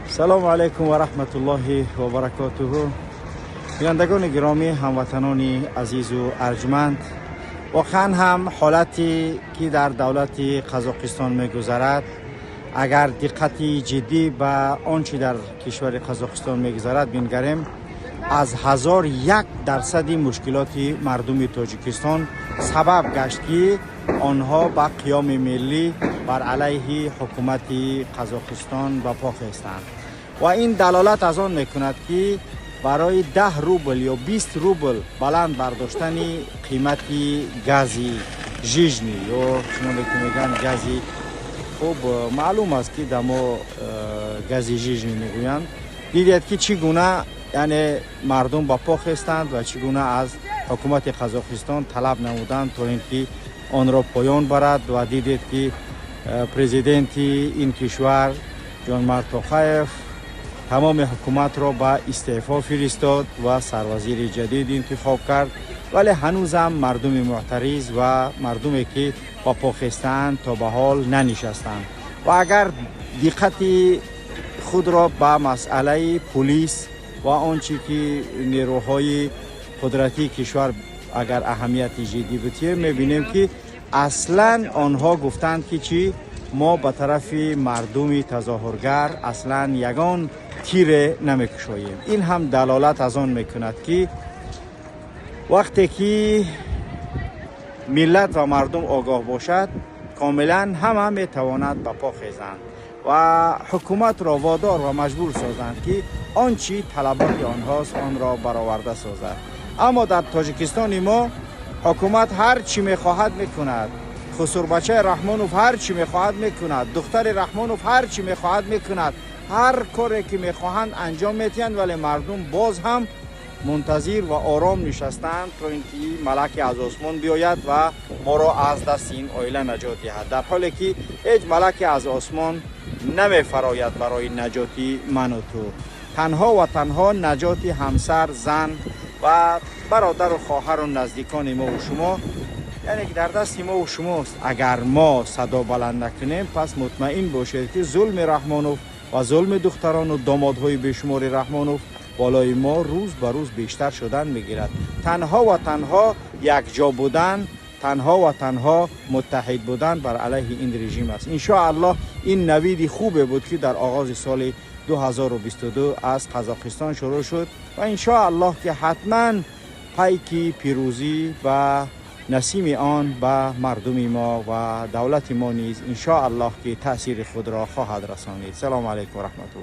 سلام علیکم و رحمت الله و برکاته. بینندگان گرامی، هموطنان عزیز و ارجمند، واقعا هم حالتی که در دولت قزاقستان میگذرد، اگر دقت جدی به آنچه در کشور قزاقستان میگذرد بنگریم، از 1001% مشکلات مردم تاجیکستان سبب گشت که آنها با قیام ملی بر علیه حکومت قزاقستان به پا خستند و این دلالت از آن میکند که برای 10 روبل یا 20 روبل بلند برداشتن قیمت گازی ژیژنی یا شما که میگن گازی، خب معلوم است که دما گازی ژیژنی میگویند، دیدید که چگونه یعنی مردم با پا خستند و چگونه از حکومت قزاقستان طلب نمودند تا اینکه آن را پایان برد و دیدید که پرزیدنت این کشور جانمرد توقایف تمام حکومت را به استعفا فرستاد و سروزیر جدید انتخاب کرد، ولی هنوزم مردم معترض و مردمی که با پا خستند تا به حال ننشستند و اگر دقت خود را به مسئله پلیس و آنچه که نیروهای قدرتی کشور اگر اهمیت جدی بتیم میبینیم که اصلا آنها گفتند که چی، ما به طرف مردم تظاهرگر اصلا یگان تیر نمیکشاییم. این هم دلالت از آن میکند که وقتی که ملت و مردم آگاه باشد کاملا همه میتواند به پا خیزند و حکومت را وادار و مجبور سازند که آنچه طلبات آنهاست آن را برآورده سازد. اما در تاجیکستان ما حکومت هر چی میخواهد میکند، خسرو بچه رحمانوف هر چی میخواهد میکند، دختر رحمانوف هر چی میخواهد میکند، هر کاری که میخواهند انجام میتیند، ولی مردم باز هم منتظر و آرام نشستند تا اینکه ملک از آسمان بیاید و ما را از دست این عائله نجات دهد، در حالی که هیچ ملک از آسمان نمیفراید برای نجات من و تو. تنها و تنها نجات همسر، زن و برادر و خواهر و نزدیکان ما و شما، یعنی که در دست ما و شماست. اگر ما صدا بلند نکنیم پس مطمئن باشید که ظلم رحمانوف و ظلم دختران و دامادهای بیشمار رحمانوف بالای ما روز به روز بیشتر شدن میگیرد. تنها و تنها یک جا بودن، تنها و تنها متحد بودن بر علیه این رژیم است. ان شاء الله این نوید خوبه بود که در آغاز سال 2022 از قزاقستان شروع شد و ان شاء الله که حتما پیک پیروزی و نسیم آن به مردم ما و دولت ما نیز ان شاء الله که تاثیر خود را خواهد رسانید. سلام علیکم و رحمت الله.